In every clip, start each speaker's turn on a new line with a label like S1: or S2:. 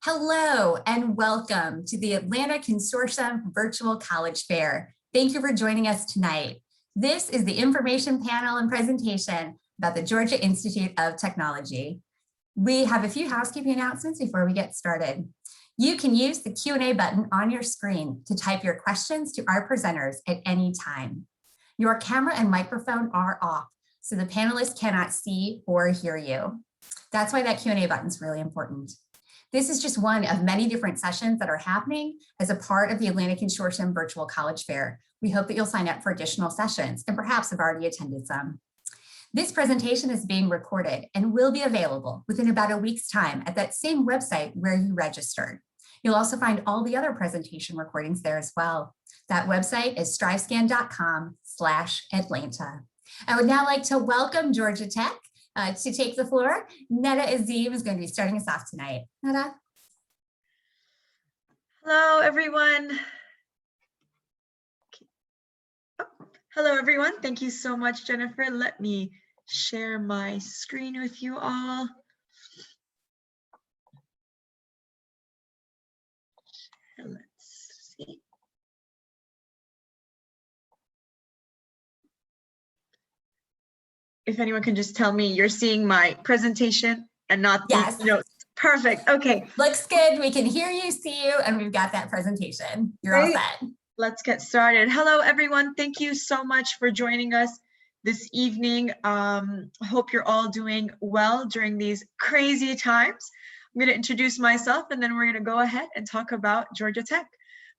S1: Hello and welcome to the Atlanta Consortium Virtual College Fair. Thank you for joining us tonight. This is the information panel and presentation about the Georgia Institute of Technology. We have a few housekeeping announcements before we get started. You can use the Q&A button on your screen to type your questions to our presenters at any time. Your camera and microphone are off, so the panelists cannot see or hear you. That's why that Q&A button is really important. This is just one of many different sessions that are happening as a part of the Atlanta Consortium Virtual College Fair. We hope that you'll sign up for additional sessions and perhaps have already attended some. This presentation is being recorded and will be available within about a week's time at that same website where you registered. You'll also find all the other presentation recordings there as well. That website is strivescan.com/Atlanta. I would now like to welcome Georgia Tech to take the floor. Neda Azim is going to be starting us off tonight. Neda.
S2: Hello, everyone. Oh, hello, everyone. Thank you so much, Jennifer. Let me share my screen with you all. Let's see. If anyone can just tell me you're seeing my presentation and not the notes. Perfect. Okay.
S1: Looks good. We can hear you, see you, and we've got that presentation. You're all set.
S2: Let's get started. Hello, everyone. Thank you so much for joining us this evening. Hope you're all doing well during these crazy times. I'm going to introduce myself, and then we're going to go ahead and talk about Georgia Tech.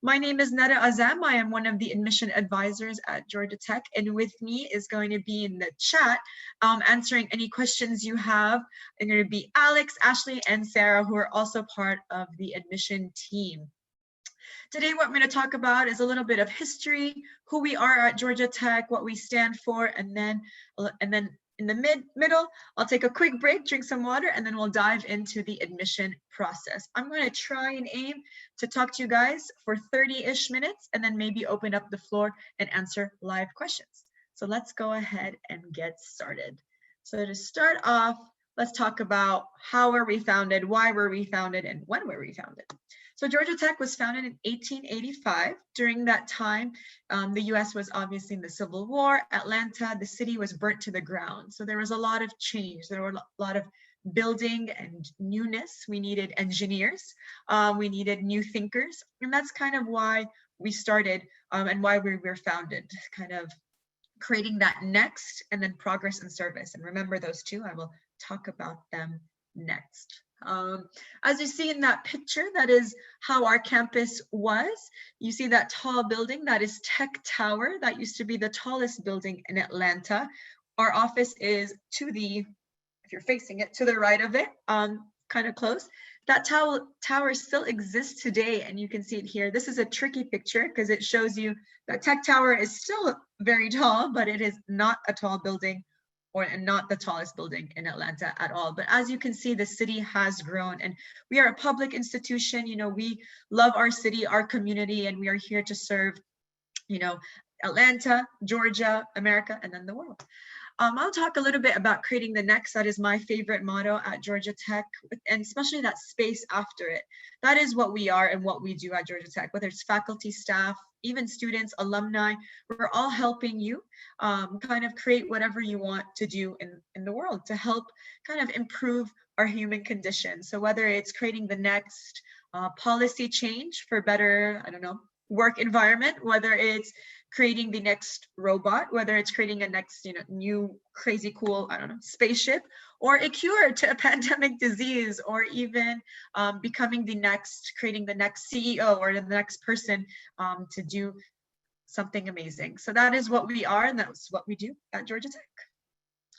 S2: My name is Neda Azam. I am one of the admission advisors at Georgia Tech, and with me is going to be in the chat answering any questions you have. They're going to be Alex, Ashley, and Sarah, who are also part of the admission team. Today, what I'm going to talk about is a little bit of history, who we are at Georgia Tech, what we stand for, and then in the middle, I'll take a quick break, drink some water, and then we'll dive into the admission process. I'm going to try and aim to talk to you guys for 30-ish minutes and then maybe open up the floor and answer live questions. So let's go ahead and get started. So to start off, let's talk about how were we founded, why were we founded, and when were we founded. So Georgia Tech was founded in 1885. During that time, the US was obviously in the Civil War. Atlanta, the city was burnt to the ground. So there was a lot of change. There were a lot of building and newness. We needed engineers. We needed new thinkers. And that's kind of why we started and why we were founded, kind of creating that next and then progress and service. And remember those two, I will talk about them next. As you see in that picture, that is how our campus was. You see that tall building, that is Tech Tower. That used to be the tallest building in Atlanta. Our office is to the, if you're facing it, to the right of it, kind of close. That tower still exists today, and you can see it here. This is a tricky picture because it shows you that Tech Tower is still very tall, but it is not a tall building, or not the tallest building in Atlanta at all. But as you can see, the city has grown, and we are a public institution. You know, we love our city, our community, and we are here to serve, you know, Atlanta, Georgia, America, and then the world. I'll talk a little bit about creating the next. That is my favorite motto at Georgia Tech, and especially that space after it. That is what we are and what we do at Georgia Tech, whether it's faculty, staff, even students, alumni. We're all helping you kind of create whatever you want to do in the world to help kind of improve our human condition. So whether it's creating the next policy change for better, I don't know, work environment, whether it's creating the next robot, whether it's creating a next, you know, new crazy cool, I don't know, spaceship, or a cure to a pandemic disease, or even becoming the next, creating the next CEO or the next person to do something amazing. So that is what we are, and that's what we do at Georgia Tech.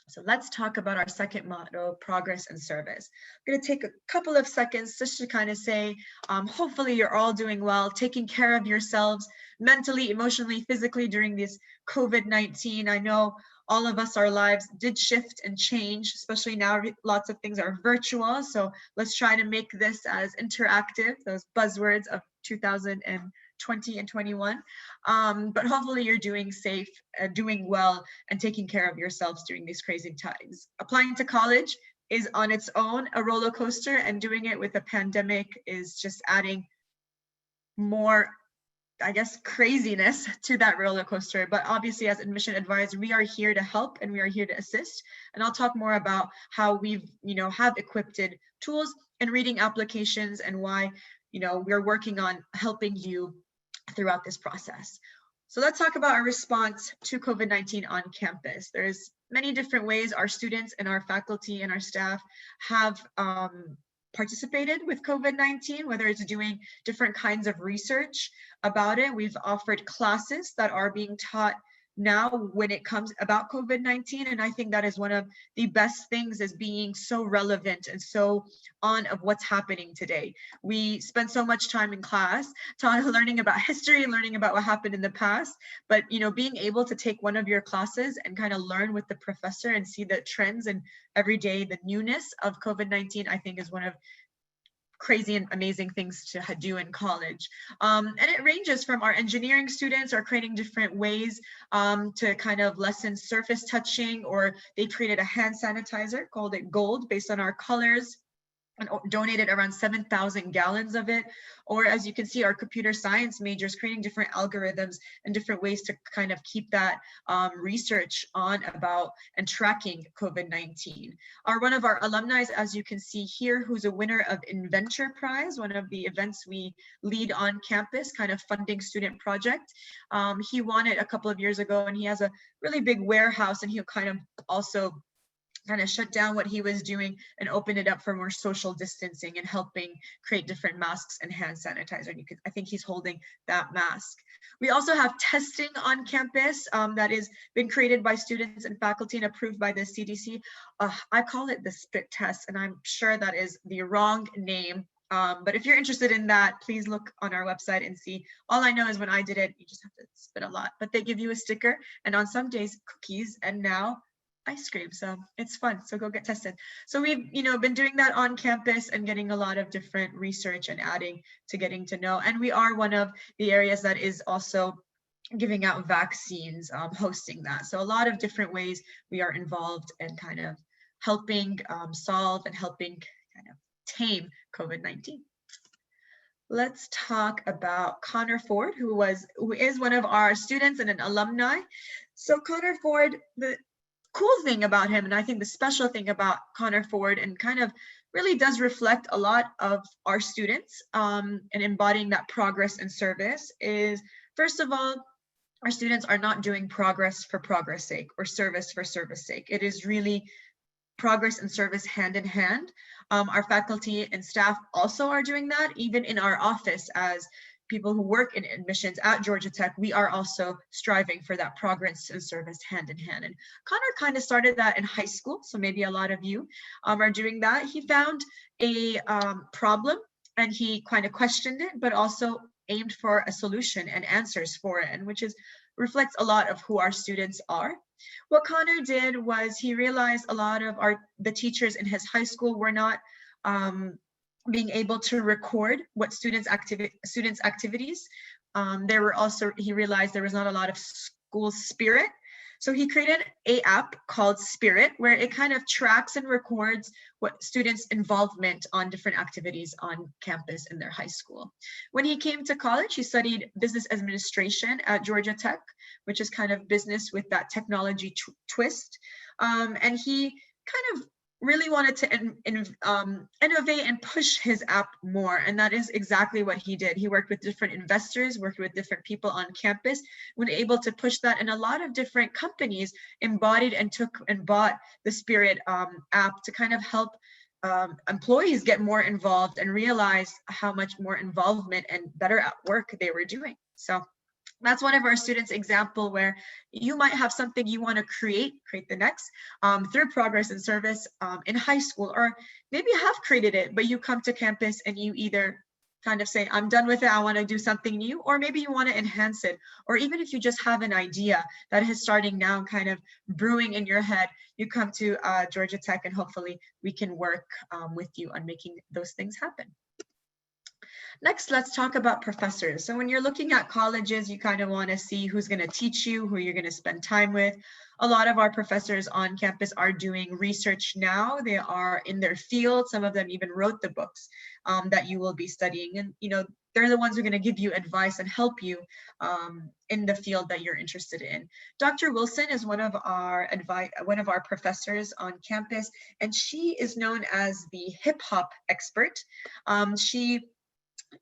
S2: So let's talk about our second motto, progress and service. I'm going to take a couple of seconds just to kind of say, hopefully you're all doing well, taking care of yourselves mentally, emotionally, physically during this COVID-19. I know all of us, our lives did shift and change, especially now lots of things are virtual. So let's try to make this as interactive, those buzzwords of 2020 and 21. But hopefully you're doing safe, doing well, and taking care of yourselves during these crazy times. Applying to college, is on its own a roller coaster, and doing it with a pandemic is just adding more, I guess, craziness to that roller coaster. But obviously, as admission advisors, we are here to help and we are here to assist. And I'll talk more about how we've, have equipped tools and reading applications and why, we're working on helping you throughout this process. So let's talk about our response to COVID-19 on campus. There's many different ways our students and our faculty and our staff have participated with COVID-19, whether it's doing different kinds of research about it. We've offered classes that are being taught now when it comes about COVID-19. And I think that is one of the best things, is being so relevant and so on of what's happening today. We spend so much time in class learning about history, learning about what happened in the past, but being able to take one of your classes and kind of learn with the professor and see the trends and every day the newness of COVID-19, I think is one of crazy and amazing things to do in college. And it ranges from our engineering students are creating different ways to kind of lessen surface touching, or they created a hand sanitizer, called it Gold, based on our colors, and donated around 7,000 gallons of it. Or as you can see, our computer science majors creating different algorithms and different ways to kind of keep that research on about and tracking COVID-19. One of our alumni, as you can see here, who's a winner of Inventure Prize, one of the events we lead on campus, kind of funding student project. He won it a couple of years ago, and he has a really big warehouse, and he'll kind of also shut down what he was doing and open it up for more social distancing and helping create different masks and hand sanitizer. And I think he's holding that mask. We also have testing on campus that is been created by students and faculty and approved by the CDC. I call it the spit test, and I'm sure that is the wrong name. But if you're interested in that, please look on our website and see. All I know is when I did it, you just have to spit a lot, but they give you a sticker, and on some days cookies, and now ice cream. So it's fun. So go get tested. So we've, been doing that on campus and getting a lot of different research and adding to getting to know. And we are one of the areas that is also giving out vaccines, hosting that. So a lot of different ways we are involved and kind of helping solve and helping kind of tame COVID-19. Let's talk about Connor Ford, who is one of our students and an alumni. So Connor Ford, the cool thing about him, and I think the special thing about Connor Ford, and kind of really does reflect a lot of our students and embodying that progress and service, is first of all, our students are not doing progress for progress sake or service for service sake. It is really progress and service hand in hand. Our faculty and staff also are doing that. Even in our office, as people who work in admissions at Georgia Tech, we are also striving for that progress and service hand in hand. And Connor kind of started that in high school, so maybe a lot of you are doing that. He found a problem and he kind of questioned it, but also aimed for a solution and answers for it, and which reflects a lot of who our students are. What Connor did was he realized a lot of the teachers in his high school were not being able to record what students' activities. He realized there was not a lot of school spirit. So he created an app called Spirit, where it kind of tracks and records what students' involvement on different activities on campus in their high school. When he came to college, he studied business administration at Georgia Tech, which is kind of business with that technology twist. And he kind of really wanted to innovate and push his app more. And that is exactly what he did. He worked with different investors, worked with different people on campus, was able to push that. And a lot of different companies embodied and took and bought the Spirit app to kind of help employees get more involved and realize how much more involvement and better at work they were doing. So that's one of our students' example where you might have something you want to create the next through progress and service in high school, or maybe you have created it, but you come to campus and you either kind of say, I'm done with it, I want to do something new, or maybe you want to enhance it. Or even if you just have an idea that is starting now, kind of brewing in your head, you come to Georgia Tech and hopefully we can work with you on making those things happen. Next, let's talk about professors. So when you're looking at colleges, you kind of want to see who's going to teach you, who you're going to spend time with. a lot of our professors on campus are doing research now. They are in their field. Some of them even wrote the books that you will be studying. And, they're the ones who are going to give you advice and help you in the field that you're interested in. Dr. Wilson is one of our professors on campus, and she is known as the hip hop expert. She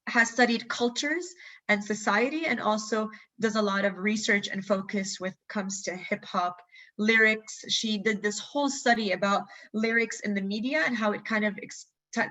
S2: has studied cultures and society, and also does a lot of research and focus when it comes to hip hop lyrics. She did this whole study about lyrics in the media and how it kind of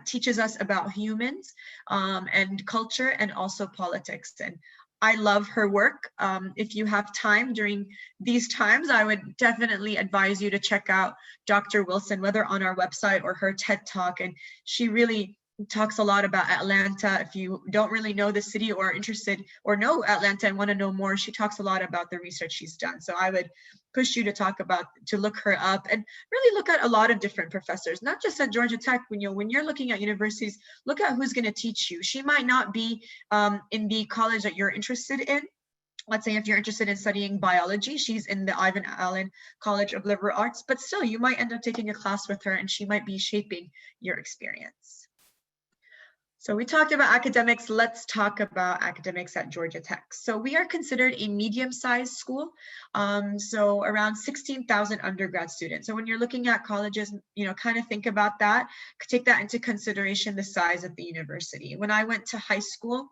S2: teaches us about humans and culture and also politics. And I love her work. If you have time during these times, I would definitely advise you to check out Dr. Wilson, whether on our website or her TED Talk. And she really talks a lot about Atlanta. If you don't really know the city or are interested or know Atlanta and want to know more, she talks a lot about the research she's done. So I would push you to look her up and really look at a lot of different professors, not just at Georgia Tech. When you're looking at universities, look at who's going to teach you. She might not be in the college that you're interested in. Let's say if you're interested in studying biology, she's in the Ivan Allen College of Liberal Arts, but still you might end up taking a class with her and she might be shaping your experience. So we talked about academics. Let's talk about academics at Georgia Tech. So we are considered a medium-sized school. So around 16,000 undergrad students. So when you're looking at colleges, kind of think about that. Take that into consideration, the size of the university. When I went to high school,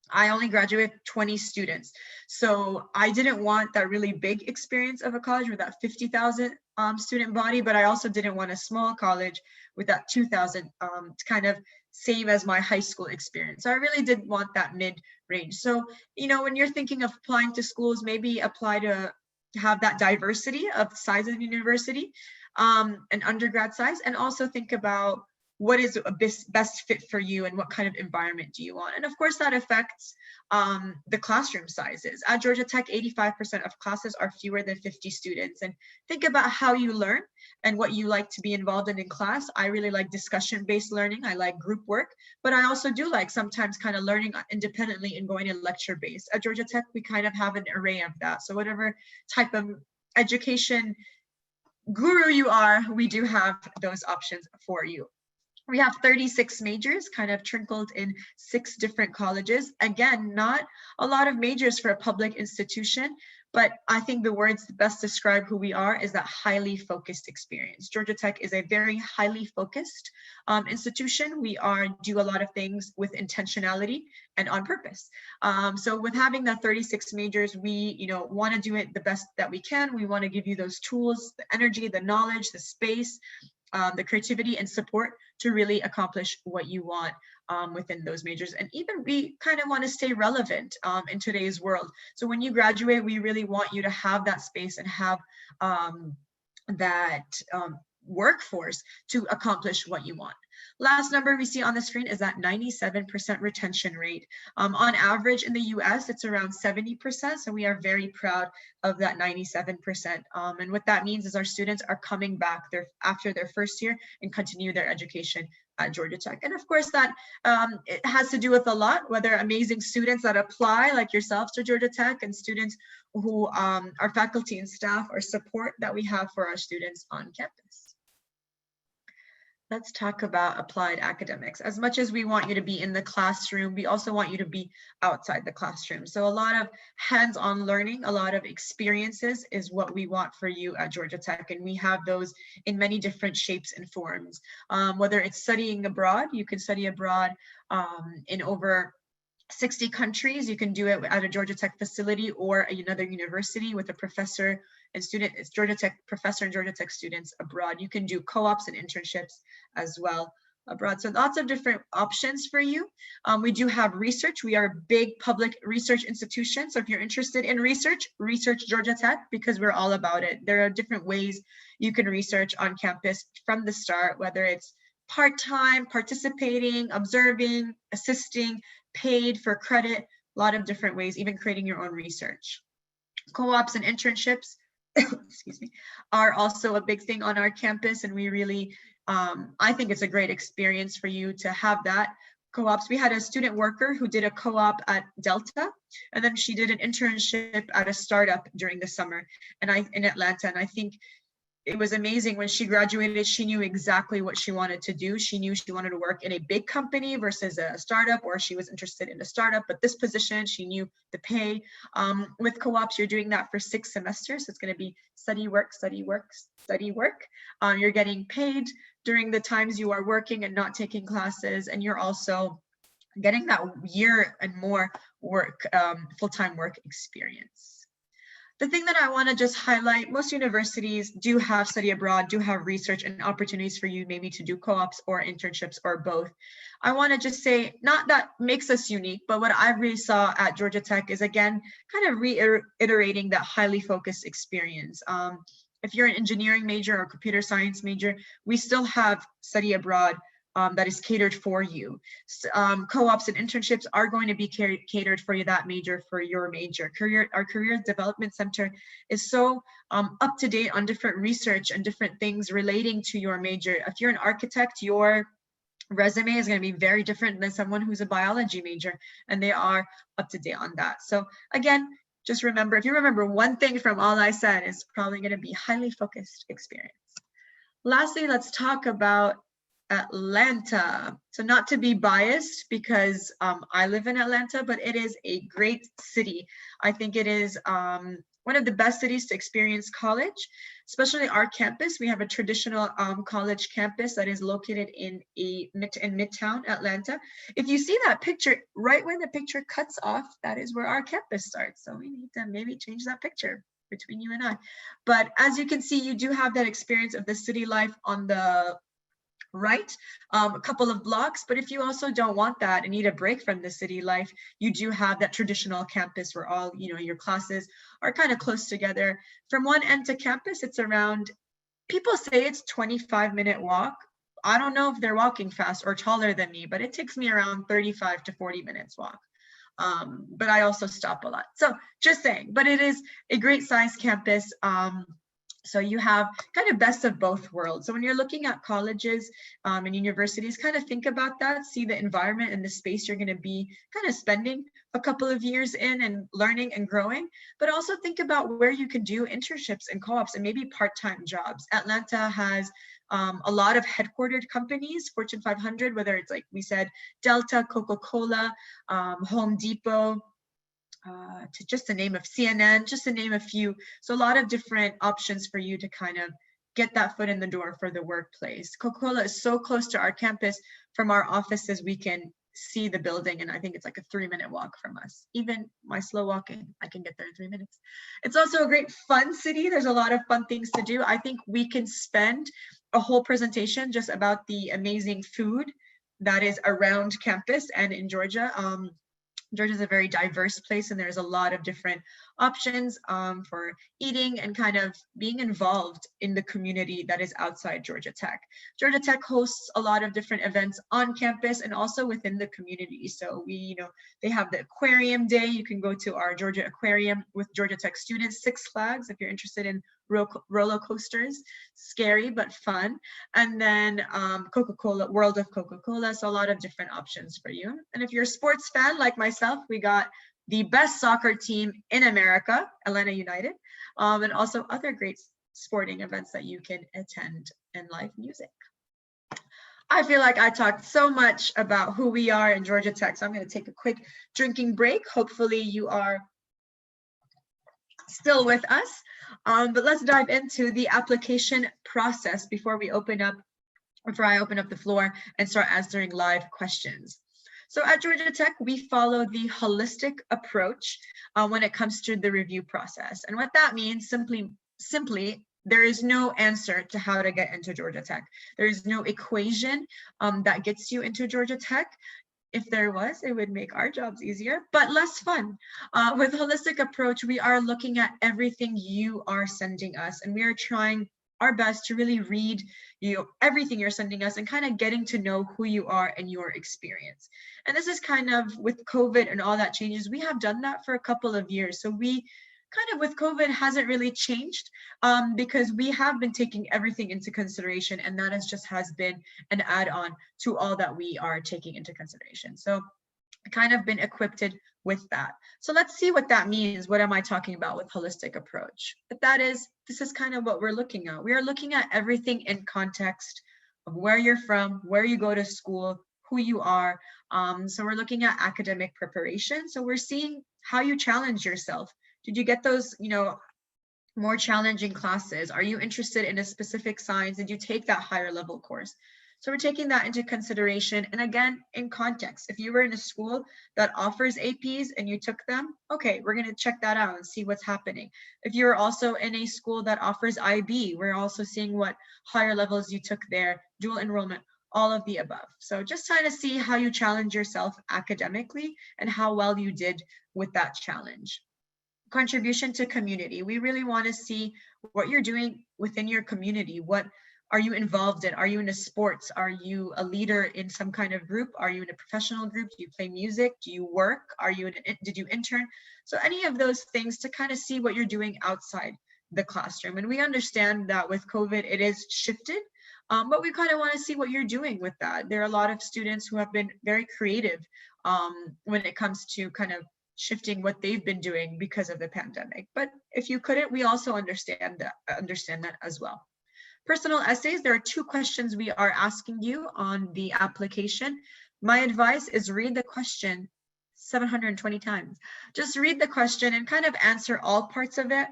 S2: I only graduated 20 students. So I didn't want that really big experience of a college with that 50,000 student body, but I also didn't want a small college with that 2,000 to kind of same as my high school experience. So I really did want that mid-range. So, when you're thinking of applying to schools, maybe apply to have that diversity of size of the university and undergrad size, and also think about what is a best fit for you and what kind of environment do you want. And of course that affects the classroom sizes. At Georgia Tech, 85% of classes are fewer than 50 students. And think about how you learn and what you like to be involved in class. I really like discussion-based learning. I like group work, but I also do like sometimes kind of learning independently and going in lecture-based. At Georgia Tech, we kind of have an array of that. So whatever type of education guru you are, we do have those options for you. We have 36 majors kind of trickled in 6 different colleges. Again, not a lot of majors for a public institution, but I think the words that best describe who we are is that highly focused experience. Georgia Tech is a very highly focused institution. We do a lot of things with intentionality and on purpose. So with having that 36 majors, we want to do it the best that we can. We want to give you those tools, the energy, the knowledge, the space, the creativity and support to really accomplish what you want within those majors. And even we kind of want to stay relevant in today's world. So when you graduate, we really want you to have that space and have that workforce to accomplish what you want. Last number we see on the screen is that 97% retention rate. On average in the US, it's around 70%. So we are very proud of that 97%. And what that means is our students are coming back after their first year and continue their education at Georgia Tech. And of course that it has to do with a lot, whether amazing students that apply like yourselves to Georgia Tech and students who are faculty and staff or support that we have for our students on campus. Let's talk about applied academics. As much as we want you to be in the classroom, we also want you to be outside the classroom. So a lot of hands-on learning, a lot of experiences is what we want for you at Georgia Tech. And we have those in many different shapes and forms. Whether it's studying abroad, you can study abroad in over 60 countries. You can do it at a Georgia Tech facility or another university with a professor and student. It's Georgia Tech professor and Georgia Tech students abroad. You can do co-ops and internships as well abroad. So lots of different options for you. We do have research. We are a big public research institution. So if you're interested in research Georgia Tech, because we're all about it. There are different ways you can research on campus from the start, whether it's part-time, participating, observing, assisting, paid for credit, a lot of different ways, even creating your own research. Co-ops and internships, excuse me, are also a big thing on our campus. And we really, I think it's a great experience for you to have that. co-ops. We had a student worker who did a co-op at Delta, and then she did an internship at a startup during the summer in Atlanta. And I think it was amazing. When she graduated, she knew exactly what she wanted to do. She knew she wanted to work in a big company versus a startup, or she was interested in a startup, but this position, she knew the pay. With co-ops, you're doing that for 6 semesters. So it's going to be study, work, study, work, study, work. You're getting paid during the times you are working and not taking classes. And you're also getting that year and more work, full-time work experience. The thing that I want to just highlight, most universities do have study abroad, do have research and opportunities for you maybe to do co-ops or internships or both. I want to just say, not that makes us unique, but what I really saw at Georgia Tech is, again, kind of reiterating that highly focused experience. If you're an engineering major or computer science major, we still have study abroad that is catered for you. Co-ops and internships are going to be catered for you, that major, for your major. Our Career Development Center is so up to date on different research and different things relating to your major. If you're an architect, your resume is going to be very different than someone who's a biology major, and they are up to date on that. So again, just remember, if you remember one thing from all I said, it's probably going to be highly focused experience. Lastly, let's talk about Atlanta. So not to be biased because I live in Atlanta, but it is a great city. I think it is one of the best cities to experience college, especially our campus. We have a traditional college campus that is located in Midtown Atlanta. If you see that picture, right where the picture cuts off, that is where our campus starts. So we need to maybe change that picture between you and I. But as you can see, you do have that experience of the city life on the right, a couple of blocks. But if you also don't want that and need a break from the city life, you do have that traditional campus where all, your classes are kind of close together. From one end to campus, it's around, people say it's 25-minute walk. I don't know if they're walking fast or taller than me, but it takes me around 35 to 40 minutes walk. But I also stop a lot. So just saying, but it is a great size campus. So you have kind of best of both worlds. So when you're looking at colleges and universities, kind of think about that, see the environment and the space you're going to be kind of spending a couple of years in and learning and growing, but also think about where you can do internships and co-ops and maybe part-time jobs. Atlanta has a lot of headquartered companies, Fortune 500, whether it's, like we said, Delta, Coca-Cola, Home Depot, just to name of CNN, just to name a few. So a lot of different options for you to kind of get that foot in the door for the workplace. Coca-Cola is so close to our campus. From our offices, we can see the building, and I think it's like a 3-minute walk from us. Even my slow walking, I can get there in 3 minutes. It's also a great fun city. There's a lot of fun things to do. I think we can spend a whole presentation just about the amazing food that is around campus and in Georgia. Georgia is a very diverse place, and there's a lot of different options for eating and kind of being involved in the community that is outside Georgia Tech. Georgia Tech hosts a lot of different events on campus and also within the community. So they have the Aquarium Day. You can go to our Georgia Aquarium with Georgia Tech students. Six Flags, if you're interested in roller coasters, scary but fun. And then Coca-Cola, World of Coca-Cola. So a lot of different options for you. And if you're a sports fan like myself, we got the best soccer team in America, Atlanta United, and also other great sporting events that you can attend, and live music. I feel like I talked so much about who we are in Georgia Tech, so I'm going to take a quick drinking break. Hopefully you are still with us, but let's dive into the application process before I open up the floor and start answering live questions. So at Georgia Tech, we follow the holistic approach when it comes to the review process. And what that means, simply, there is no answer to how to get into Georgia Tech. There is no equation that gets you into Georgia Tech. If there was, it would make our jobs easier, but less fun. With holistic approach, we are looking at everything you are sending us, and we are trying our best to really read everything you're sending us and kind of getting to know who you are and your experience. And this is kind of with COVID and all that changes, we have done that for a couple of years. So we kind of with COVID hasn't really changed because we have been taking everything into consideration, and that has been an add-on to all that we are taking into consideration. So kind of been equipped with that. So let's see what that means. What am I talking about with holistic approach? But this is kind of what we're looking at. We are looking at everything in context of where you're from, where you go to school, who you are. So we're looking at academic preparation. So we're seeing how you challenge yourself. Did you get those, more challenging classes? Are you interested in a specific science? Did you take that higher level course? So we're taking that into consideration. And again, in context, if you were in a school that offers APs and you took them, okay, we're going to check that out and see what's happening. If you're also in a school that offers IB, we're also seeing what higher levels you took there, dual enrollment, all of the above. So just trying to see how you challenge yourself academically and how well you did with that challenge. Contribution to community. We really want to see what you're doing within your community. What are you involved in? Are you in a sports? Are you a leader in some kind of group? Are you in a professional group? Do you play music? Do you work? Did you intern? So any of those things to kind of see what you're doing outside the classroom. And we understand that with COVID, it is shifted, but we kind of want to see what you're doing with that. There are a lot of students who have been very creative when it comes to kind of shifting what they've been doing because of the pandemic. But if you couldn't, we also understand that as well. Personal essays, there are 2 questions we are asking you on the application. My advice is read the question 720 times. Just read the question and kind of answer all parts of it.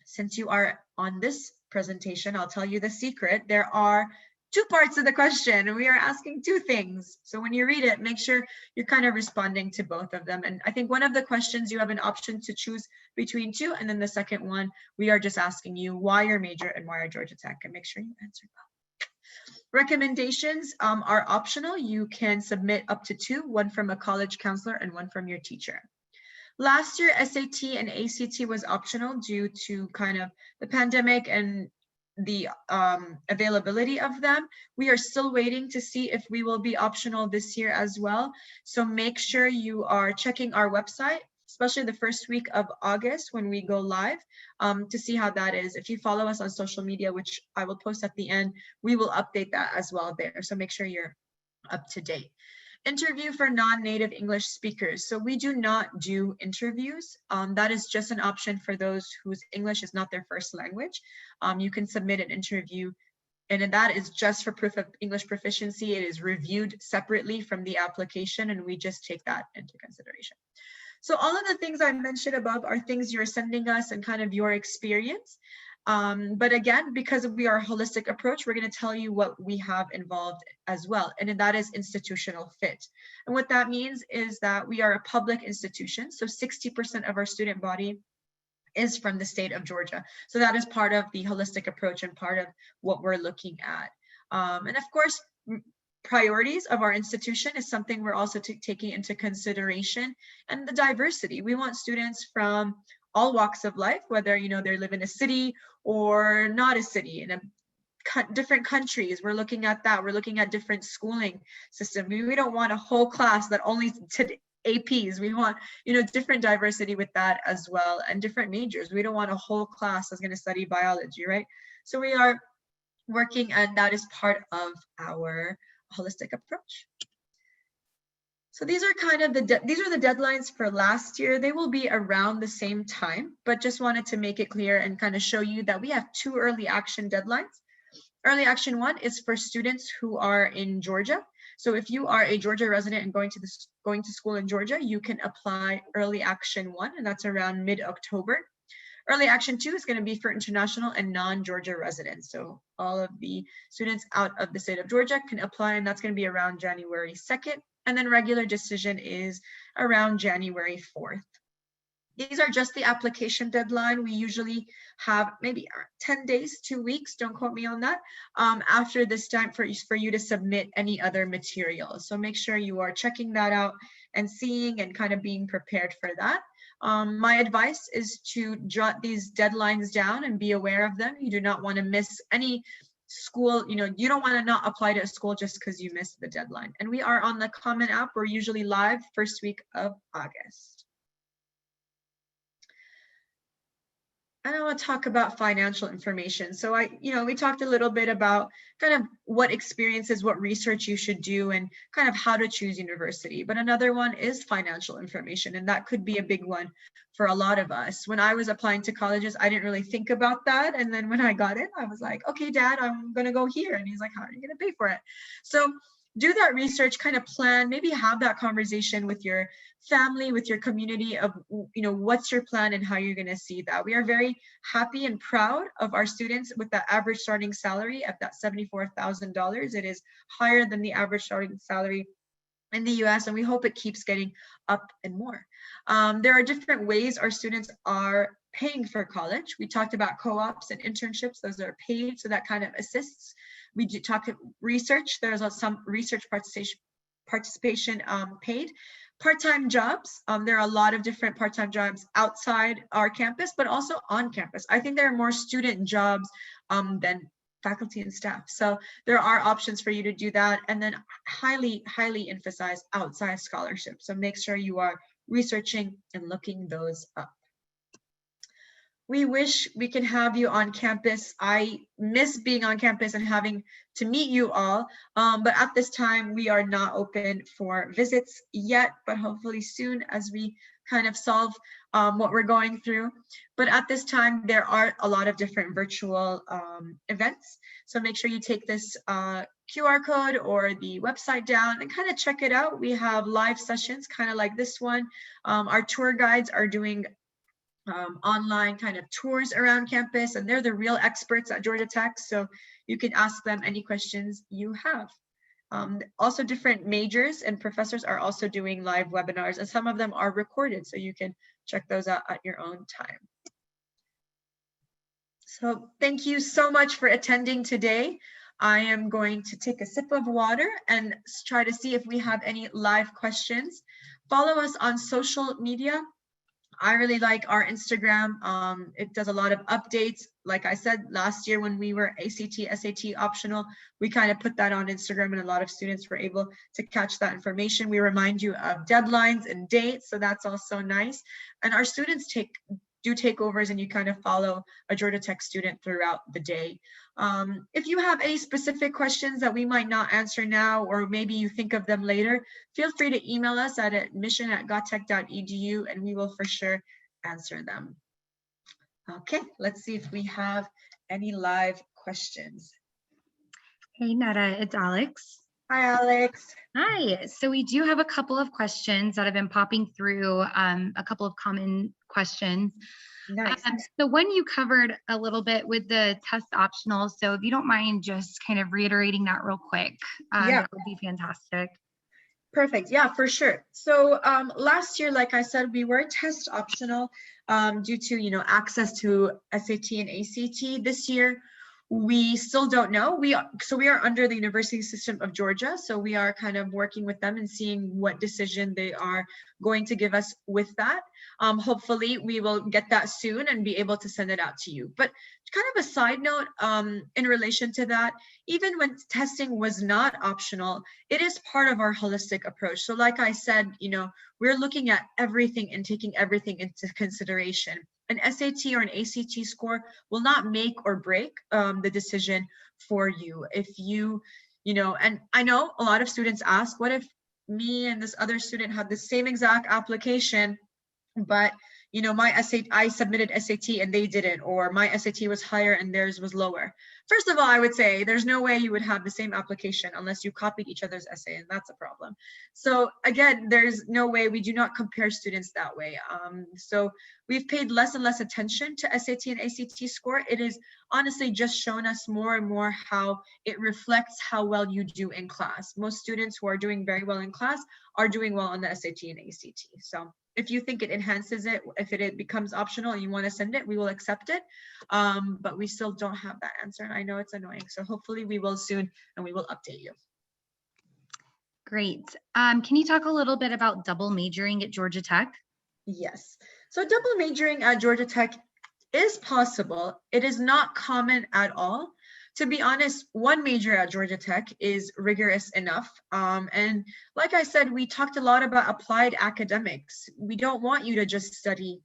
S2: Since you are on this presentation, I'll tell you the secret. There are 2 parts of the question, and we are asking 2 things. So when you read it, make sure you're kind of responding to both of them. And I think one of the questions you have an option to choose between 2, and then the second one, we are just asking you why your major and why Georgia Tech, and make sure you answer that. Recommendations are optional. You can submit up to 2, one from a college counselor and one from your teacher. Last year, SAT and ACT was optional due to kind of the pandemic and the availability of them. We are still waiting to see if we will be optional this year as well. So make sure you are checking our website, especially the first week of August when we go live, to see how that is. If you follow us on social media, which I will post at the end, we will update that as well there. So make sure you're up to date. Interview for non-native English speakers. So we do not do interviews. That is just an option for those whose English is not their first language. You can submit an interview, and that is just for proof of English proficiency. It is reviewed separately from the application, and we just take that into consideration. So all of the things I mentioned above are things you're sending us and kind of your experience. But again, because we are a holistic approach, we're going to tell you what we have involved as well, and that is institutional fit. And what that means is that we are a public institution, so 60% of our student body is from the state of Georgia. So that is part of the holistic approach and part of what we're looking at. And of course, priorities of our institution is something we're also taking into consideration, and the diversity. We want students from all walks of life, whether they live in a city or not a city, in different countries. We're looking at that. We're looking at different schooling system. We don't want a whole class that only APs. We want different diversity with that as well, and different majors. We don't want a whole class that's going to study biology, right? So we are working, and that is part of our holistic approach. So these are kind of the deadlines for last year. They will be around the same time, but just wanted to make it clear and kind of show you that we have 2 early action deadlines. Early action 1 is for students who are in Georgia. So if you are a Georgia resident and going to school in Georgia, you can apply early action 1, and that's around mid-October. Early action 2 is going to be for international and non-Georgia residents. So all of the students out of the state of Georgia can apply, and that's going to be around January 2nd. And then regular decision is around January 4th. These are just the application deadline. We usually have maybe 10 days, 2 weeks, don't quote me on that, after this time for you to submit any other materials. So make sure you are checking that out and seeing and kind of being prepared for that. My advice is to jot these deadlines down and be aware of them. You do not want to miss any school. You don't want to not apply to a school just because you missed the deadline. And we are on the Common App. We're usually live first week of August. And I want to talk about financial information. So we talked a little bit about kind of what experiences, what research you should do, and kind of how to choose university. But another one is financial information, and that could be a big one for a lot of us. When I was applying to colleges, I didn't really think about that. And then when I got in, I was like, okay, Dad, I'm going to go here. And he's like, how are you going to pay for it? So do that research, kind of plan, maybe have that conversation with your family, with your community of, what's your plan and how you're going to see that. We are very happy and proud of our students with that average starting salary at that $74,000. It is higher than the average starting salary in the US, and we hope it keeps getting up and more. There are different ways our students are paying for college. We talked about co-ops and internships. Those are paid, so that kind of assists. We talked research. There's some research participation paid. Part-time jobs. There are a lot of different part-time jobs outside our campus, but also on campus. I think there are more student jobs than faculty and staff. So there are options for you to do that. And then highly, highly emphasize outside scholarships. So make sure you are researching and looking those up. We wish we can have you on campus. I miss being on campus and having to meet you all. But at this time, we are not open for visits yet, but hopefully soon as we kind of solve what we're going through. But at this time, there are a lot of different virtual events. So make sure you take this QR code or the website down and kind of check it out. We have live sessions, kind of like this one. Our tour guides are doing online kind of tours around campus, and they're the real experts at Georgia Tech. So you can ask them any questions you have. Also, different majors and professors are also doing live webinars, and some of them are recorded, so you can check those out at your own time. So thank you so much for attending today. I am going to take a sip of water and try to see if we have any live questions. Follow us on social media. I really like our Instagram. It does a lot of updates. Like I said, last year when we were ACT, SAT optional, we kind of put that on Instagram, and a lot of students were able to catch that information. We remind you of deadlines and dates, so that's also nice. And our students do takeovers, and you kind of follow a Georgia Tech student throughout the day. If you have any specific questions that we might not answer now, or maybe you think of them later, feel free to email us at admission@gottech.edu, and we will for sure answer them. Okay, let's see if we have any live questions.
S3: Hey, Netta, it's Alex.
S2: Hi, Alex.
S3: Hi. So we do have a couple of questions that have been popping through, a couple of common questions.
S2: Nice.
S3: So one you covered a little bit with the test optional. So if you don't mind just kind of reiterating that real quick, that would be fantastic.
S2: Perfect. Yeah, for sure. So last year, like I said, we were test optional due to access to SAT and ACT. This year, we still don't know. We are under the University System of Georgia, so we are kind of working with them and seeing what decision they are going to give us with that. Hopefully, we will get that soon and be able to send it out to you. But kind of a side note in relation to that, even when testing was not optional, it is part of our holistic approach. So like I said, we're looking at everything and taking everything into consideration. An SAT or an ACT score will not make or break the decision for you. If and I know a lot of students ask, what if me and this other student had the same exact application, but my SAT, I submitted SAT and they didn't, or my SAT was higher and theirs was lower. First of all, I would say there's no way you would have the same application unless you copied each other's essay, and that's a problem. So again, there's no way. We do not compare students that way. So we've paid less and less attention to SAT and ACT score. It is honestly just shown us more and more how it reflects how well you do in class. Most students who are doing very well in class are doing well on the SAT and ACT. So if you think it enhances it, if it becomes optional and you want to send it, we will accept it. But we still don't have that answer. And I know it's annoying. So hopefully we will soon, and we will update you.
S3: Great. Can you talk a little bit about double majoring at Georgia Tech?
S2: Yes. So double majoring at Georgia Tech is possible. It is not common at all. To be honest, one major at Georgia Tech is rigorous enough. And like I said, we talked a lot about applied academics. We don't want you to just study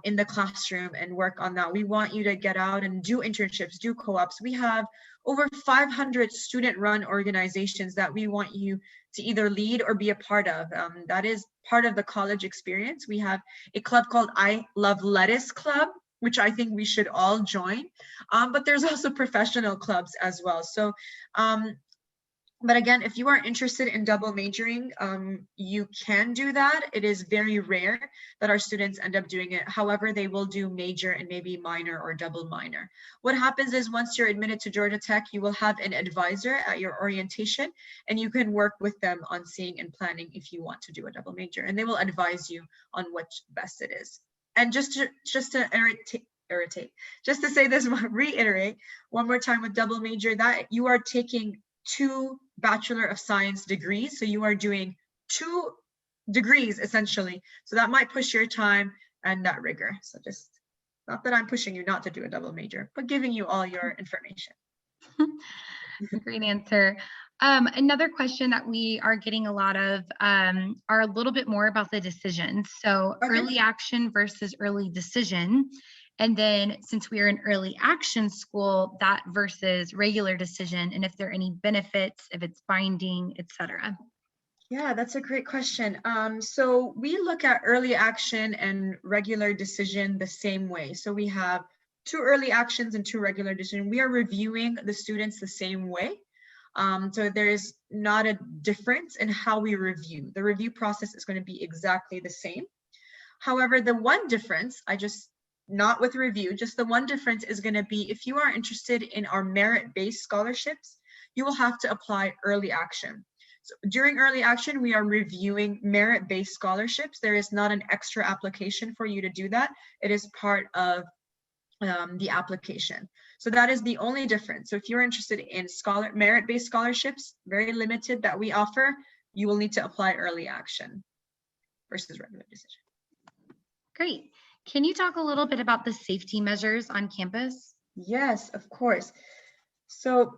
S2: in the classroom and work on that. We want you to get out and do internships, do co-ops. We have over 500 student-run organizations that we want you to either lead or be a part of. That is part of the college experience. We have a club called I Love Lettuce Club, which I think we should all join. But there's also professional clubs as well. So, but again, if you are interested in double majoring, you can do that. It is very rare that our students end up doing it. However, they will do major and maybe minor or double minor. What happens is once you're admitted to Georgia Tech, you will have an advisor at your orientation, and you can work with them on seeing and planning if you want to do a double major, and they will advise you on which best it is. And just to say this, reiterate one more time with double major, that you are taking 2 Bachelor of Science degrees. So you are doing 2 degrees essentially. So that might push your time and that rigor. So just, not that I'm pushing you not to do a double major, but giving you all your information.
S3: Great answer. Another question that we are getting a lot of are a little bit more about the decisions. So early action versus early decision. And then since we are an early action school, that versus regular decision, and if there are any benefits, if it's binding, etc.
S2: Yeah, that's a great question. So we look at early action and regular decision the same way. So we have 2 early actions and 2 regular decision. We are reviewing the students the same way. So there is not a difference in how we review. The review process is going to be exactly the same. However, the one difference, not with review, just the one difference is going to be if you are interested in our merit-based scholarships, you will have to apply early action. So during early action, we are reviewing merit-based scholarships. There is not an extra application for you to do that. It is part of the application. So that is the only difference. So if you're interested in merit-based scholarships, very limited that we offer, you will need to apply early action versus regular decision.
S3: Great. Can you talk a little bit about the safety measures on campus?
S2: Yes, of course. So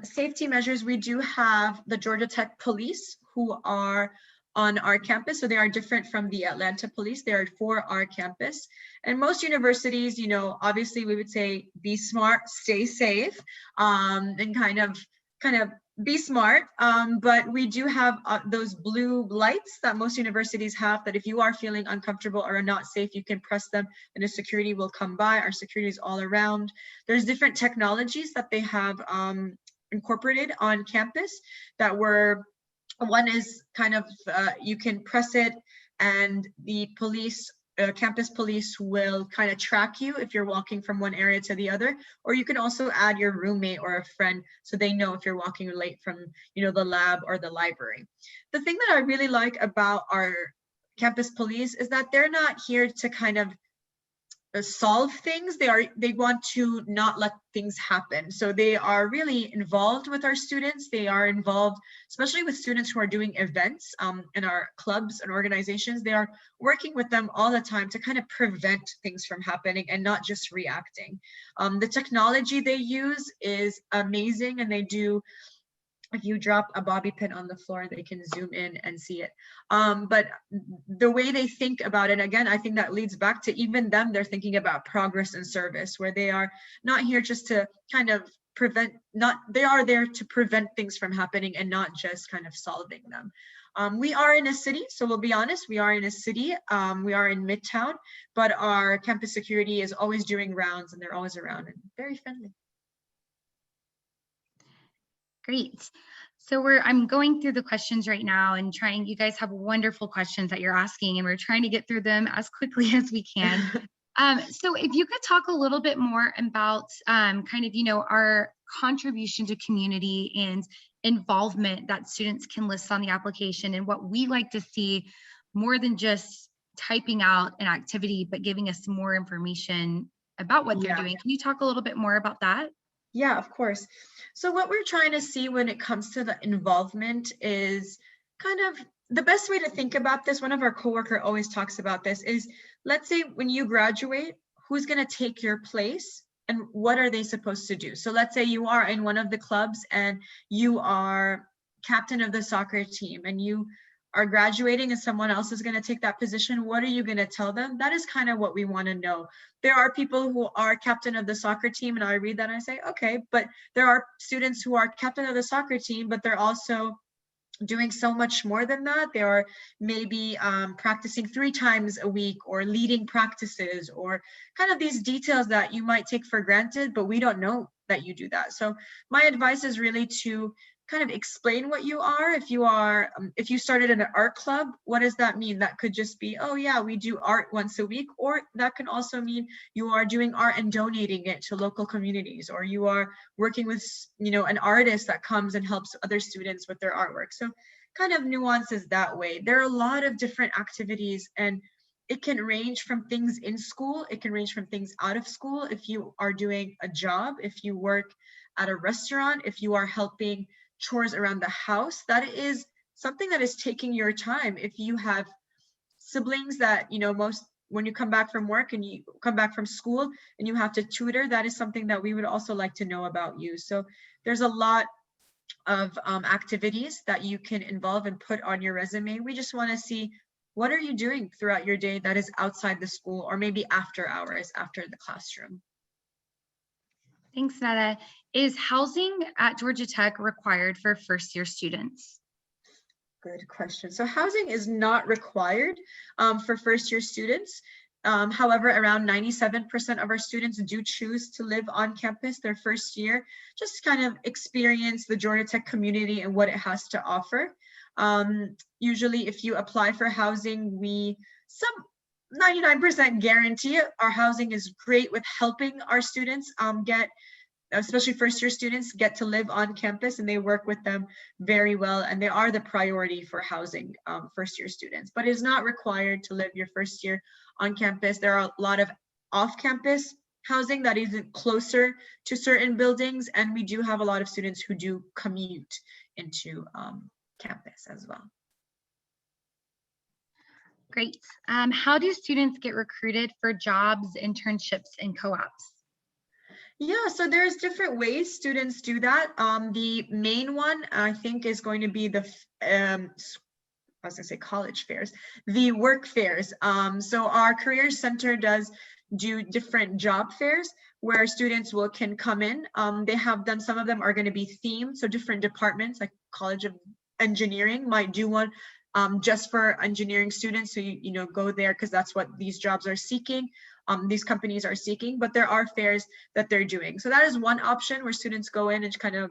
S2: safety measures, we do have the Georgia Tech police who are on our campus. So they are different from the Atlanta police. They are for our campus. And most universities, obviously we would say be smart, stay safe, and kind of be smart. But we do have those blue lights that most universities have, that if you are feeling uncomfortable or are not safe, you can press them and the security will come by. Our security is all around. There's different technologies that they have incorporated on campus that one is you can press it and the police, campus police will kind of track you if you're walking from one area to the other, or you can also add your roommate or a friend so they know if you're walking late from the lab or the library. The thing that I really like about our campus police is that they're not here to kind of solve things. They want to not let things happen. So they are really involved with our students. They are involved, especially with students who are doing events in our clubs and organizations. They are working with them all the time to kind of prevent things from happening and not just reacting. The technology they use is amazing, and they do, if you drop a bobby pin on the floor, they can zoom in and see it. But the way they think about it, again, I think that leads back to even them, they're thinking about progress and service, where they are not here just to kind of they are there to prevent things from happening and not just kind of solving them. We are in a city, so we'll be honest, we are in a city. We are in Midtown, but our campus security is always doing rounds and they're always around and very friendly.
S3: Great. So I'm going through the questions right now and you guys have wonderful questions that you're asking, and we're trying to get through them as quickly as we can. So if you could talk a little bit more about our contribution to community and involvement that students can list on the application, and what we like to see more than just typing out an activity, but giving us more information about what they're doing. Can you talk a little bit more about that?
S2: Yeah, of course. So what we're trying to see when it comes to the involvement is kind of the best way to think about this. One of our coworker always talks about this is, let's say when you graduate, who's going to take your place and what are they supposed to do? So let's say you are in one of the clubs and you are captain of the soccer team and you are graduating and someone else is going to take that position, what are you going to tell them? That is kind of what we want to know. There are people who are captain of the soccer team, and I read that and I say, okay, but there are students who are captain of the soccer team, but they're also doing so much more than that. They are maybe practicing 3 times a week, or leading practices, or kind of these details that you might take for granted, but we don't know that you do that. So my advice is really to kind of explain what you are. If you started in an art club, what does that mean? That could just be, oh yeah, we do art once a week, or that can also mean you are doing art and donating it to local communities, or you are working with, an artist that comes and helps other students with their artwork. So kind of nuances that way. There are a lot of different activities, and it can range from things in school, it can range from things out of school. If you are doing a job, if you work at a restaurant, if you are helping chores around the house, that is something that is taking your time. If you have siblings that, when you come back from work and you come back from school and you have to tutor, that is something that we would also like to know about you. So there's a lot of activities that you can involve and put on your resume. We just want to see, what are you doing throughout your day that is outside the school, or maybe after hours, after the classroom.
S3: Thanks, Nada. Is housing at Georgia Tech required for first-year students?
S2: Good question. So housing is not required for first-year students. However, around 97% of our students do choose to live on campus their first year, just to kind of experience the Georgia Tech community and what it has to offer. Usually, if you apply for housing, 99% guarantee our housing is great with helping our students especially first-year students, get to live on campus, and they work with them very well, and they are the priority for housing first-year students. But it is not required to live your first year on campus. There are a lot of off-campus housing that isn't closer to certain buildings, and we do have a lot of students who do commute into campus as well.
S3: Great. How do students get recruited for jobs, internships, and co-ops?
S2: Yeah, so there's different ways students do that. The main one, I think, is going to be the I was gonna say college fairs, the work fairs. So our Career Center does do different job fairs where students can come in. They have them, some of them are going to be themed. So different departments like College of Engineering might do one just for engineering students. So you go there because that's what these jobs are seeking. These companies are seeking, but there are fairs that they're doing. So that is one option where students go in and kind of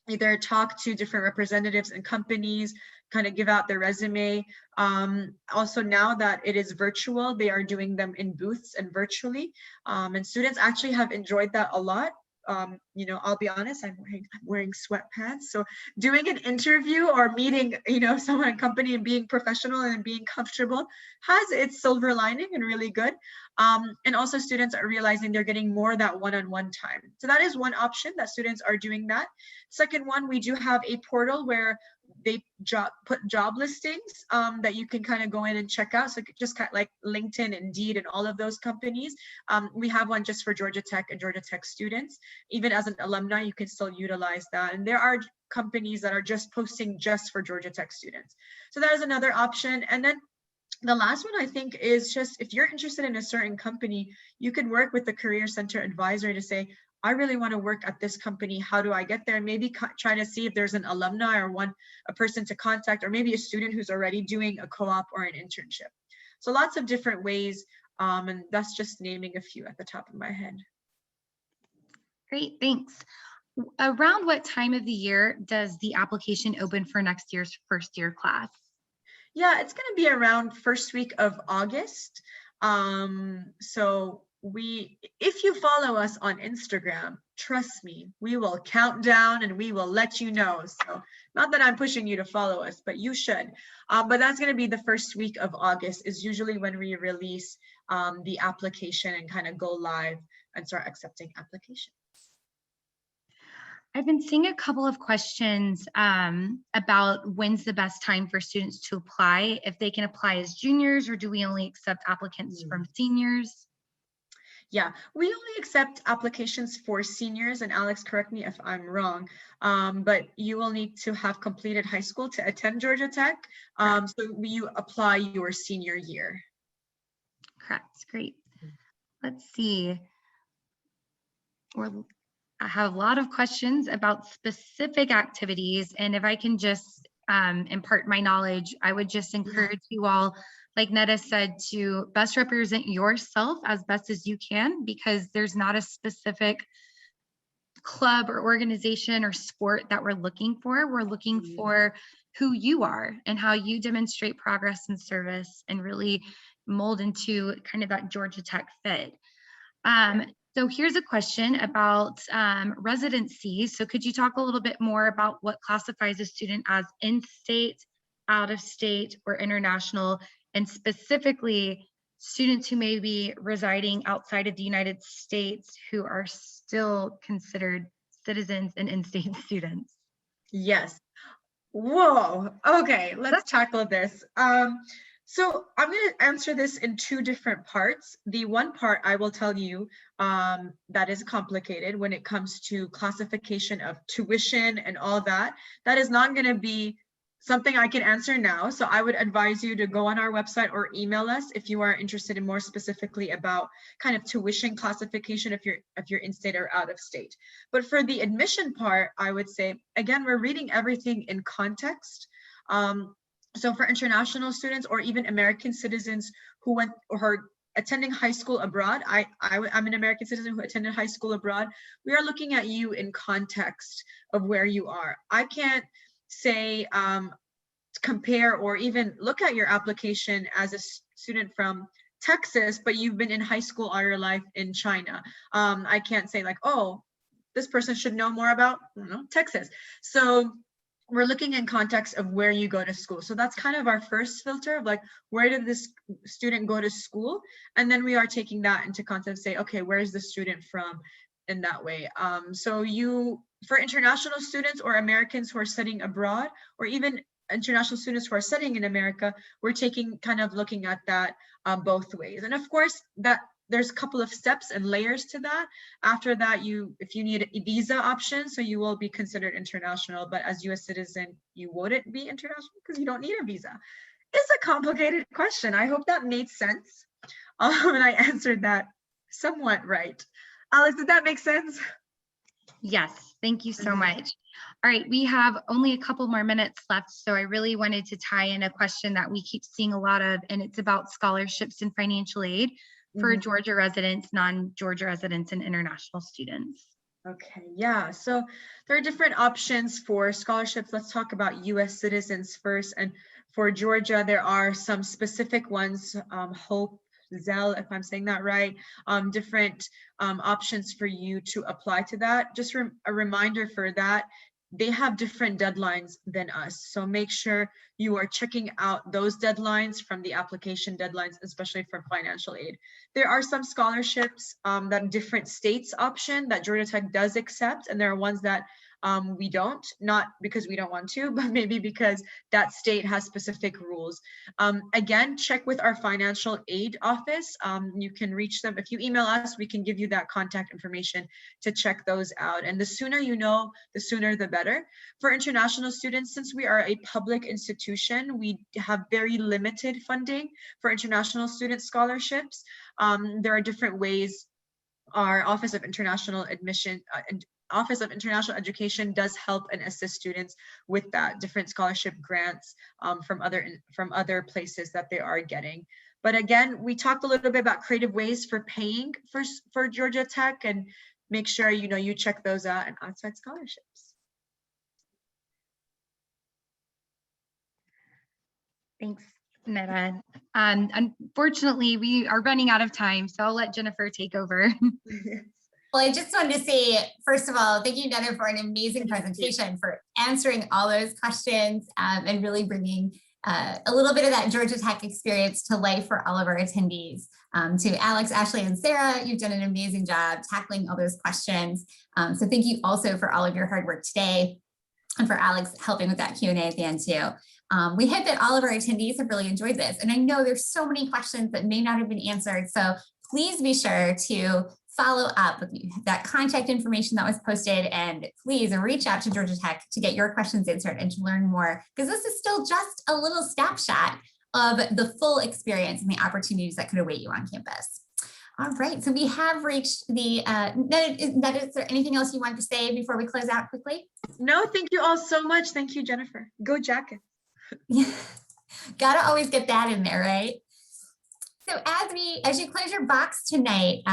S2: either talk to different representatives and companies, kind of give out their resume. Also, now that it is virtual, they are doing them in booths and virtually. And students actually have enjoyed that a lot. I'll be honest, I'm wearing sweatpants. So doing an interview or meeting, someone in company and being professional and being comfortable has its silver lining and really good. And also students are realizing they're getting more of that one-on-one time. So that is one option that students are doing that. Second one, we do have a portal where they put job listings that you can kind of go in and check out. So just kind of like LinkedIn, Indeed, and all of those companies. We have one just for Georgia Tech and Georgia Tech students. Even as an alumni, you can still utilize that. And there are companies that are just posting just for Georgia Tech students. So that is another option. And then the last one, I think, is just if you're interested in a certain company, you could work with the Career Center advisor to say, I really want to work at this company. How do I get there? Maybe try to see if there's an alumni or a person to contact, or maybe a student who's already doing a co-op or an internship. So lots of different ways, and that's just naming a few at the top of my head.
S3: Great, thanks. Around what time of the year does the application open for next year's first year class?
S2: Yeah, it's going to be around first week of August. So if you follow us on Instagram, trust me, we will count down and we will let you know. So not that I'm pushing you to follow us, but you should. But that's going to be the first week of August is usually when we release the application and kind of go live and start accepting applications.
S3: I've been seeing a couple of questions about when's the best time for students to apply, if they can apply as juniors, or do we only accept applicants from seniors?
S2: Yeah, we only accept applications for seniors, and Alex, correct me if I'm wrong, but you will need to have completed high school to attend Georgia Tech. So you apply your senior year.
S3: Correct. Great. Let's see. I have a lot of questions about specific activities, and if I can just impart my knowledge, I would just encourage you all, like Netta said, to best represent yourself as best as you can, because there's not a specific club or organization or sport that we're looking for. We're looking for who you are and how you demonstrate progress and service and really mold into kind of that Georgia Tech fit. So here's a question about residency. So could you talk a little bit more about what classifies a student as in-state, out-of-state, or international, and specifically students who may be residing outside of the United States who are still considered citizens and in-state students?
S2: Yes. Whoa. Okay, let's tackle this. So I'm going to answer this in two different parts. The one part I will tell you that is complicated when it comes to classification of tuition and all that. That is not going to be something I can answer now. So I would advise you to go on our website or email us if you are interested in more specifically about kind of tuition classification if you're in-state or out of state. But for the admission part, I would say, again, we're reading everything in context. So for international students or even American citizens who went or are attending high school abroad, I'm an American citizen who attended high school abroad. We are looking at you in context of where you are. I can't say compare or even look at your application as a student from Texas, but you've been in high school all your life in China. I can't say like, oh, this person should know more about, Texas. So we're looking in context of where you go to school. So that's kind of our first filter of like, where did this student go to school? And then we are taking that into context, say, okay, where's the student from in that way? So for international students or Americans who are studying abroad, or even international students who are studying in America, we're taking kind of looking at that both ways. And of course, that there's a couple of steps and layers to that. After that, if you need a visa option, so you will be considered international, but as US citizen, you wouldn't be international because you don't need a visa. It's a complicated question. I hope that made sense. And I answered that somewhat right. Alex, did that make sense?
S3: Yes, thank you so much. All right, we have only a couple more minutes left, so I really wanted to tie in a question that we keep seeing a lot of, and it's about scholarships and financial aid for Georgia residents, non-Georgia residents, and international students.
S2: Okay, yeah, so there are different options for scholarships. Let's talk about US citizens first. And for Georgia, there are some specific ones, Hope, Zell, if I'm saying that right, different options for you to apply to that. Just a reminder for that, they have different deadlines than us. So make sure you are checking out those deadlines from the application deadlines, especially for financial aid. There are some scholarships that different states option that Georgia Tech does accept, and there are ones that we don't, not because we don't want to, but maybe because that state has specific rules. Again, check with our financial aid office. You can reach them. If you email us, we can give you that contact information to check those out. And the sooner you know, the sooner the better. For international students, since we are a public institution, we have very limited funding for international student scholarships. There are different ways. Our Office of International Admission Office of International Education does help and assist students with that, different scholarship grants from other places that they are getting. But again, we talked a little bit about creative ways for paying for Georgia Tech, and make sure you check those out and outside scholarships.
S3: Thanks, Netta. Unfortunately, we are running out of time, so I'll let Jennifer take over.
S1: Well, I just wanted to say, first of all, thank you, Netta, for an amazing presentation, for answering all those questions and really bringing a little bit of that Georgia Tech experience to life for all of our attendees. To Alex, Ashley, and Sarah, you've done an amazing job tackling all those questions. So thank you also for all of your hard work today, and for Alex helping with that Q&A at the end too. We hope that all of our attendees have really enjoyed this. And I know there's so many questions that may not have been answered. So please be sure to follow up with that contact information that was posted, and please reach out to Georgia Tech to get your questions answered and to learn more, because this is still just a little snapshot of the full experience and the opportunities that could await you on campus. All right, so we have reached the, is there anything else you wanted to say before we close out quickly?
S2: No, thank you all so much. Thank you, Jennifer. Go Jackets.
S1: Gotta always get that in there, right? So as you close your box tonight,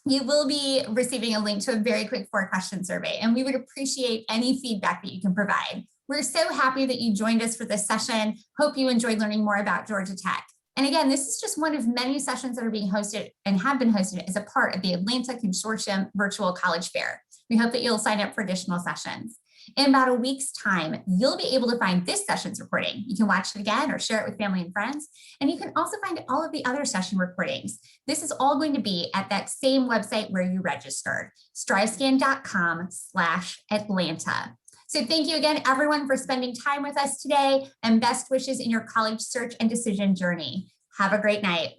S1: you will be receiving a link to a very quick 4-question survey, and we would appreciate any feedback that you can provide. We're so happy that you joined us for this session. Hope you enjoyed learning more about Georgia Tech. And again, this is just one of many sessions that are being hosted and have been hosted as a part of the Atlanta Consortium Virtual College Fair. We hope that you'll sign up for additional sessions. In about a week's time, you'll be able to find this session's recording. You can watch it again or share it with family and friends. And you can also find all of the other session recordings. This is all going to be at that same website where you registered, strivescan.com/Atlanta. So thank you again, everyone, for spending time with us today, and best wishes in your college search and decision journey. Have a great night.